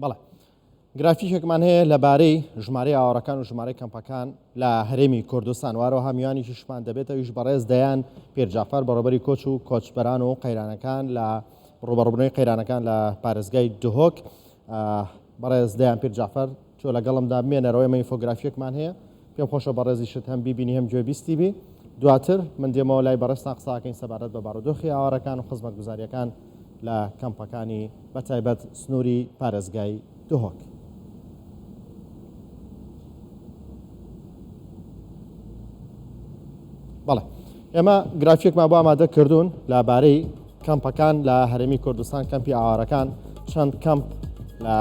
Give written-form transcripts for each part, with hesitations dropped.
بەڵێ گرافیکێکمان هەیە لەبارەی ژمارەی ئاوەڕەکان و ژمارەی کەمپەکان لە هەرێمی کوردستان وارەوە هەمیوانیشمان دەبێتەوە ویش بەڕێز دەیان پێرجافەر بەڕێوەبەری کۆچ و کۆچبەران و قەیرانەکان لە ڕوبەڕوونەوەی قەیرانەکان لە پارێزگای دهۆک بەڕێز دەیان پێرجافەر تۆ لەگەڵمدا بمێنەرەوەی ئینفۆگرافیەکمان هەیە پێم خۆشە بەڕێزیشت هەم بیبینی هەم گوێ بیستی بی دواتر من دێمەوە لای بەڕێستان قساکەین سەبارەت بە بارودۆخی ئاوەڕەکان و خزمەتگوزاریەکان لە کەمپەکانی بەتایبەت سنووری پارێزگای دهۆک. بەڵێ ئێمە گرافیکمان بۆ ئامادە کردوون لەبارەی کەمپەکان لە هەرێمی کوردستان کەمپی ئاوەڕەکان چەند کەمپ لە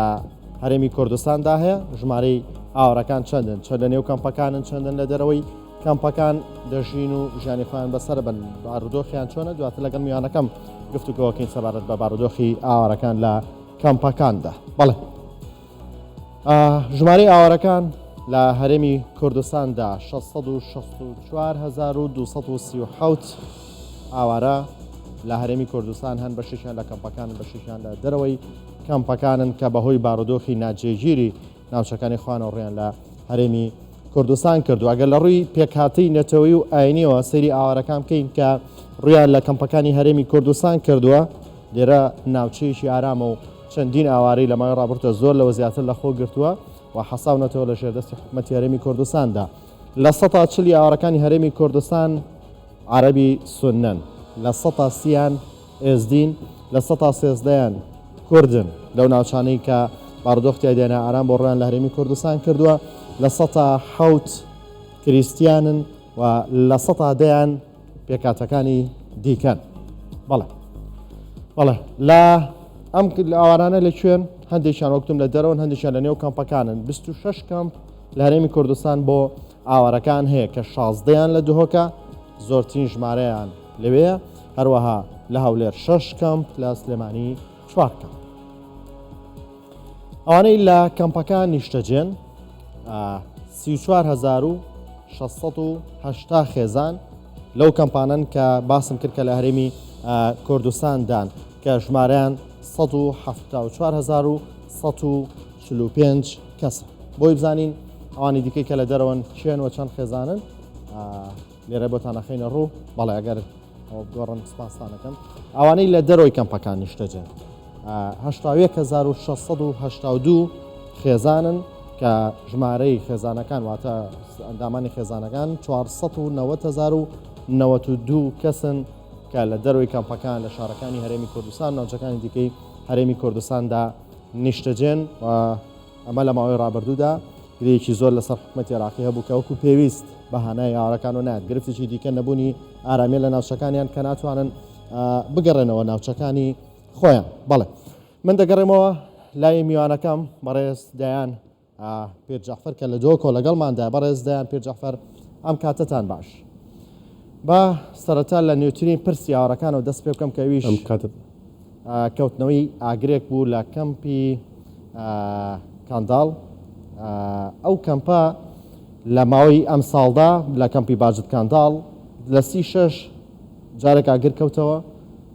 هەرێمی کوردستاندا هەیە ژمارەی ئاوەڕەکان چەندن چەند لە نێو کەمپەکانن چەندن لە دەرەوەی کەمپەکان دەژین و ژیانی خۆیان بەسەر بن بارودۆخیان چۆنە دواتر لەگەڵ میوانەکەم گفتوگۆکەین سەبارەت بە بارودۆخی ئاوەڕەکان لە کەمپەکاندا. بەڵێ ژمارەی ئاوەڕەکان لە هەرێمی کوردستاندا 664,237 ئاوارە لە هەرێمی کوردستان هەن بەشیشیان لە کەمپەکان بەشیشیان لە دەرەوەی کەمپەکانن کە بەهۆی بارودۆخی ناجێگیری ناوچەکانی خوانەوەڕیان لە هەرێمی کوردستان کردو. ئەگەر لە ڕووی پێکهاتەی نەتەوەی و ئاینیەوە سەیری ئاوارەکان بکەین کە ڕویان لە کەمپەکانی هەرێمی کوردستان کردووە لێرە ناوچەیەکی ئارامە و چەندین ئاوارەی لە ماوەی ڕابردووە زۆر لەوە زیاتر لە خۆ گرتووە و حەساونەتەوە لە ژێردەستی حکومەتی هەرێمی کوردستاندا. لە 140 ئاوارەکانی هەرێمی کوردستان عەرەبی سوننن، لە 130 ئێزدین، لە 113 کوردن لەو ناوچانەی کە بارودۆختی دێنە ئارام بۆ ڕویان لە هەرێمی کوردستان کردووە، لە 107 کریستیانن و لە 110 پێکاتەکانی دیکەن. بەڵێ لە ئەم ئاوارانە لەکوێن هەندێکیان وەکتم لە دەرەوەن هەندێکیان لە نێو کەمپەکانن 26 کەمپ لە هەرێمی کوردستان بۆ ئاوارەکان هەیە کە 16یان لە دهۆکە زۆرترین ژمارەیان لەوەیە، هەروەها لە هەولێر 6 کەمپ لە سلێمانی 4 کەمپ. ئەوانەی لە کەمپەکان نیشتەجێن 34,680 خێزان لەو کەمپانن کە باسم کرد کە لە هەرێمی کوردستاندان کە ژمارەیان 174,145 کەس. بۆی بزانین ئەوانی دیکەی کە لە دەرەوەن چێنەوە چەند خێزانن لێرە بۆتان نەخینە ڕوو. بەڵێ ئەگەر گۆڕن سپاسانەکەم ئەوانەی لە دەرەوەی کەمپەکان نیشتەجێن 81,682 خێزانن کە ژمارەی خێزانەکان واتە ئەندامانی خێزانەکان 490,092 کەسن کە لە دەرەوەی کەمپەکان لە شارەکانی هەرێمی کوردستان ناوچەکانی دیکەی هەرێمی کوردستاندا نیشتەجێن و ئەمە لە ماوەی ڕابردوودا گرێکی زۆر لەسەر حکومەتی عێراقی هەبوو کە وەکو پێویست بەهانای ئاوارەکان و نات گرفتێکی دیکە نەبوونی ئارامیە لە ناوچەکانیان کە ناتوانن بگەڕێنەوە ناوچەکانی خۆیان. بەڵێ من دەگەڕێمەوە لای میوانەکەم بەڕێز دەیان پێرجافەر کە لە دۆکۆ لەگەڵماندا. بەڕێز دەیان پێرجافەر ئەم کاتتان باش بە سەرەتا لە نێوترین پرسی ئاوارەکانەوە دەست پێ بکەم کە ویش کەوتنەوەی ئاگرێک بوو لە کەمپی کانداڵ. ئەو کەمپە لە ماوەی ئەم ساڵدا لە کەمپی باجت کانداڵ لە 36 جارێک ئاگر کەوتەوە،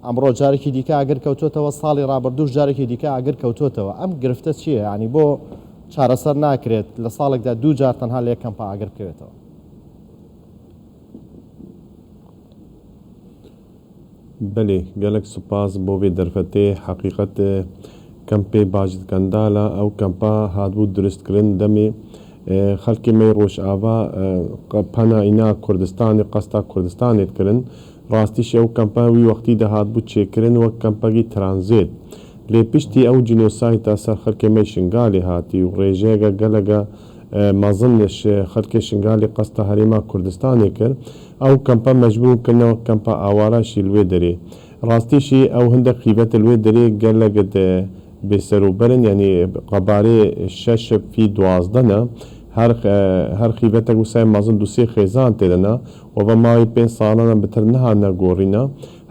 ئەمڕۆ جارێکی دیکە ئاگر کەوتوتەوە، ساڵی ڕابردووش جارێکی دیکە ئاگر کەوتوتەوە. ئەم گرفتە چییە؟ ینی بۆ چارەسەر ناکرێت لە ساڵێکدا 2 جار تەنها لە یەک کەمپە ئاگر بکەوێتەوە؟ بەێ گەلک سوپاس بۆ بێ دەرفەتێ حقیقەت کەمپێ باجت کەندالە ئەو کەمپە هاتبوو دروستکردن دەمێ خەڵکی مەی ڕۆژئاوا پەنائینا کوردستانی قەستا کوردستانێتکردن ڕاستیش ئەو کەمپە وی وەختی دەهات بوو چێکردن وەک کەمپەگی ترانزێت لێ پشتی ئەو جینۆسایتە سەر خەڵکی مەی شنگالی هاتی و ڕێژێگە گەلەگە مەزنش خەڵکی شنگالی قەستە هەرێما کوردستانی کرد ئەو کەمپە مەجبورکردنەوە کەمپە ئاواراشی لێ دەرێ ڕاستیشی ئەو هەندێک خیبەتە لێ دەرێ گەلەگەت بێسەروبەرن یعنی قەبارەی 6 فی 12 هەر خیبەتە وسای مەزن دوسێ خێزان تێدەنا و بە ماوەی 5 ساڵانە بتر نەها نەگۆڕینە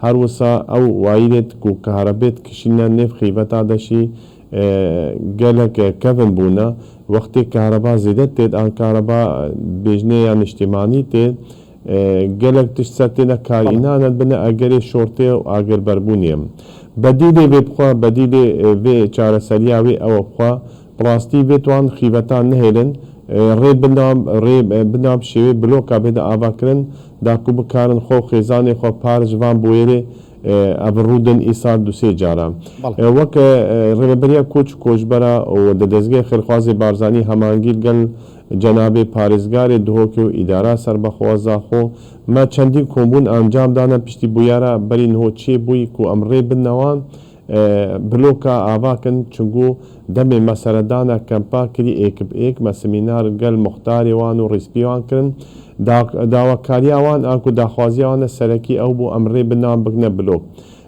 هەروەسا ئەو وایرێت و کەهرەبێت کشینە نێف خیبەتا دەشی گەلک کەڤن بوونە وەختی کارەبا زیدە تێت ئان کارەبا بێژنەیە نیشتیمانی تێت gelek tiştîna karînanan bine egerê şortê û agirberbûniyê bedîlê vê bixwe bedîlê vê çareseriya wê ew bixwe bi rastî vê wan xîvetan nehêlin rê binam şêwê bloka bêde avakirin da ku bikarin xwe xêzanê xwe par ji van boyerê ev rûdin îsal dusê caran wek rêveberiya koç koçbera û di dezgehê xêrxwazê barzanî hemangîr gel cenabê parêzgarê dihokê û îdara serbexwaza xwe me çendîn kombûn encam dane piştî bûyera berî niho çê bûyî ku em rê bidine wan bloka avakin çingû demê me seredana kempa kirî êkib êk me semînar gel muxtarê wan û rêspî wan kirin dawakariya wan an ku daxwaziya wan serekî ew bû em rê bidin bikine blok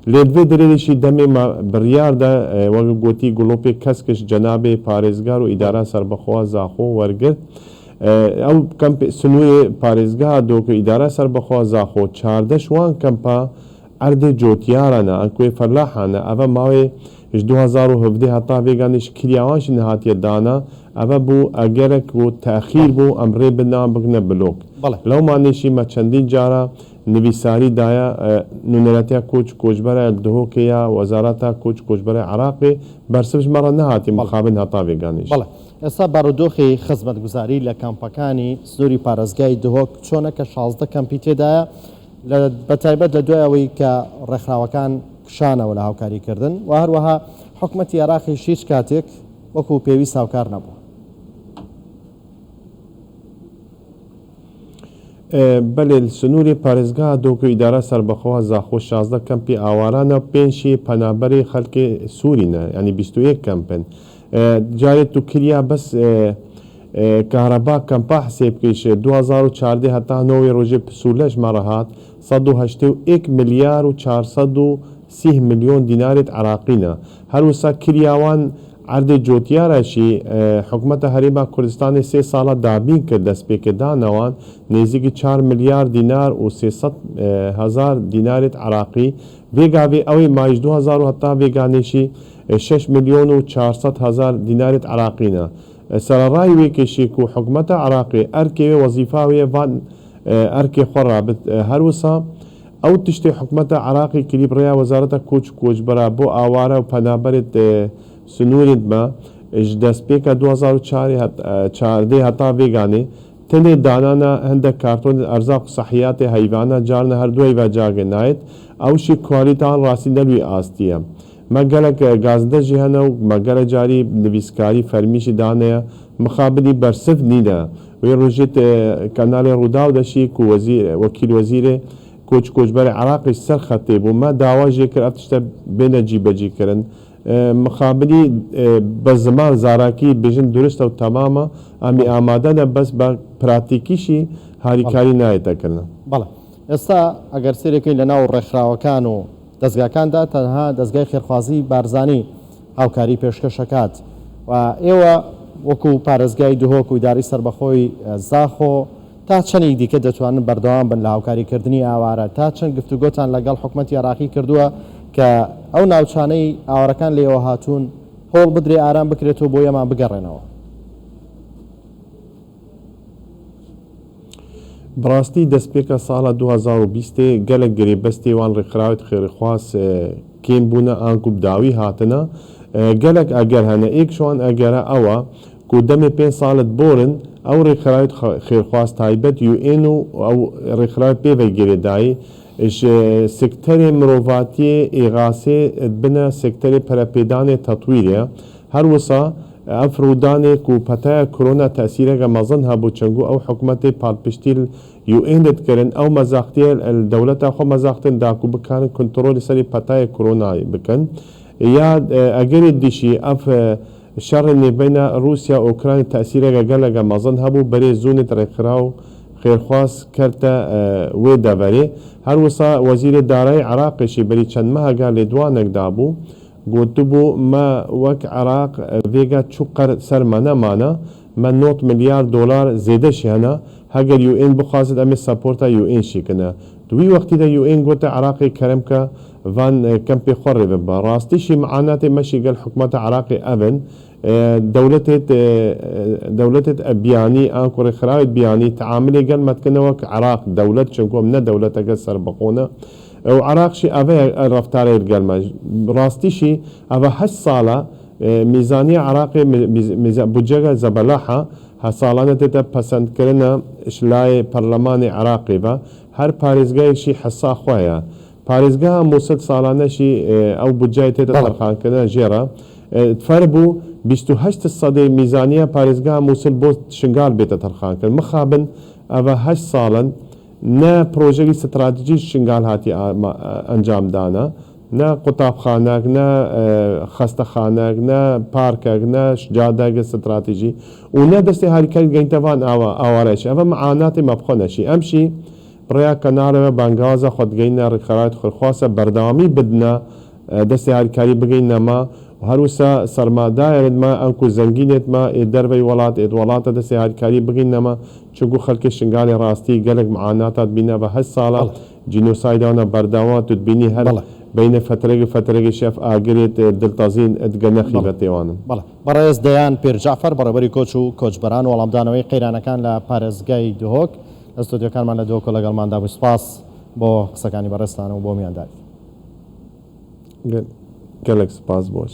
lê divê derê de jî demê me biryar de wek gotî gulopê keskiş cenabê parêzgar û îdara serbexwaza xwe wergirt ew kempê sinûyê parêzgeha doku îdara serbexwaza xwe çardeş wan kempa erdê cotiyaran e an ku ê ferlahan e ev mavê ji 2017 heta vêganê ji kiriya wan jî nehatiye dana ev bû egerek û texîr bû em rê bidin bikine blok lewmanê jî me çendîn cara nivîsarî daye nûneretiya koç koçbera dihokê ya wezareta koç koçbera Iraqê bersiv ji me re nehatiye mixabin heta vêganê ئێستا بارودۆخی خزمەتگوزاری لە کەمپەکانی سنووری پارێزگای دهۆک چۆنەکە 16 کەمپی تێدایە بەتایبەت لە دوای ئەوەی کە ڕێکخراوەکان کشانەوە لە هاوکاریکردن و هەروەها حکوومەتی عێراقی هیچ کاتێک وەکو پێویست هاوکار نەبوو بەێ سنووری پارێزگا دۆکو ئیدارە سەربەخەوە زاخۆ 16 کەمپی ئاوارانە پێنجی پەنابەری خەڵکی سوورینە ینی 21 کەمپن جارێت تو کریا بەس کارەبا کەمپا حسێ بکەیش 2014 هەتا نەوەی ڕۆژێ پسوولەش مەڕەهات 181 ملیار و 430 میلیۆن دینارێت عراقینە هەروسا کریاوان عردê cotiyara jî hikûmeta Herêma Kurdistanê 3 sala dabîn kir destpêkirana wan nêzîkî 4 milyar dînar û 300,000 dînarên Iraqî vêgavê ew ê mai ji 2000 heta vêganê jî 6 milyon û 400,000 dînarên Iraqî ne sererayê wê kêşî ku hikûmeta Iraqê erkê wê wezîfa wê van erkê xwe rabit her wisa ew tiştê hikûmeta Iraqê kirî bi rêya Wezareta Koç Koçbera bo aware û penaberê سنوورید ما ji destpêka 2014 heta vêganê tenê danana hindek kartonên erzaq û sehiyatê heyvana carna her du heyva cagê nayet ew jî kalîtehan rastî ne wî astiye me gelek gazde jî hene û me gelek carî nivîskarî fermî jî daneye mixabinî bersiv nîne wê rojê kanalê Rûdaw de jî ku wekîl wezîrê Koç Koçberê Iraqê ser xetê bû me dawa jê kir ev tişte bêne cîbecî kirin مخابلی به زمان زاراکی بیشتر درست و تماما امی آماده نه بس با پراتیکیشی هاریکاری نایت کنه. بله. استا اگر سری که لناو رخراوکان و دزگاکاندا تنها دزگای خیرخوازی بارزانی هاوکاری پیشکشکات و ایوا وکو پارێزگای دهۆک و ئیداری سربەخۆی زاخۆ تا چەندێک دیکە دەتوانن بەردەوام بن لە هاوکاریکردنی ئاوارە تا چەند گفتوگۆتان لەگەڵ حکوومەتی عێراقی کردووە کە ئەو ناوچانەی ئاوارەکان لێەوە هاتوون هۆڵ بدرێ ئارام بکرێتەوە بۆ ئێمان بگەڕێنەوە. بڕاستی دەستپێکە ساڵە 2020 gelek girêbestê wan rêxrawet xêrxwas kêm bûne an ku dawî hatine gelek eger hene êk ji wan egere ew e ku demê 5 salet borin ew rêxrawet xêrxwas taybet UN û ew rêxrawet pê ve girêdayî ji sekterê mirovatiyê êxasê bine sekterê perepêdanê tetwîrê her wisa ev rûdanê ku petaya korona tesîreke mezin hebû çengû ew hikûmetê palpiştî UN dikirin ew mezaxtiye dewleta xwe mezaxtin da ku bikarin kontrolê serê petaya koronayê bikin ya egerê dişî ev şerê nêbeyna Rûsya û Ukrayna tesîreke geleke mezin hebû berê zonê rêxiraw xêrxwas kerte wê deverê her wisa Wezîrê Darayê Iraqê jî berî çend meheka lêdwanek dabû gotibû me wek Iraq vêga çû qer ser me nemane me 90 milyar dolar zêde jî hene heger UN bixwazit em ê seporta UN jî kine. Di wî wextî de UN gote Iraqê kerem ke فان كمبي خرب براستيشي معاناتي ماشي قال حكومة عراقي أبن دولة بياني أنكر خرايط بياني تعاملي قال ما تكنوك عراق دولة شنكو من دولة قصر بقونا وعراق شي أبا رفتاري قال ما راستيشي أبا حش صالة ميزانية عراقي بجاقة زبلاحة هسالانه تتا پسند کرنا اشلای برلمان عراقی و هر پارێزگای شی حسا خواه پارێزگا موسد سالانه شی او بجای تتا ترخان کرنا جیرا تفربو 28 صدي ميزانية باريزگا موسل بو شنگال بيتا ترخان کرد مخابن اوه 8 سالا نا پروژه استراتيجي شنگال هاتي انجام دانا نا قطاب خانك نا خسته خانك نا باركك نا جادك استراتيجي ونا دستي هاريكال جينتوان اوارش اما معاناتي مبخونه شي امشي بريا كنار بانغازا خد جينا خرائط خاصه بردامي بدنا دستي هاريكالي بگينا ما وهروسا سرماداير ما انكو زنگينت ما دربي ولات دستي هاريكالي بگينا ما چوغو خلق شنگالي راستي قالك معاناتات بينا بهالصاله جينوسايدانا بردامات تبيني هل بين فترة شاف آگريت دلتازين ادگنخي بتيوانن بله برای ديان بير جعفر برابري كوچو كوچبران ولامدانوي قيرانكان لا پارێزگای دهۆک ئەستودیۆکانمان لە دۆ کۆلەگەڵماندا بوو سپاس بۆ قسەکانی بەڕێستان و بۆ میانداری قالك سپاس بوش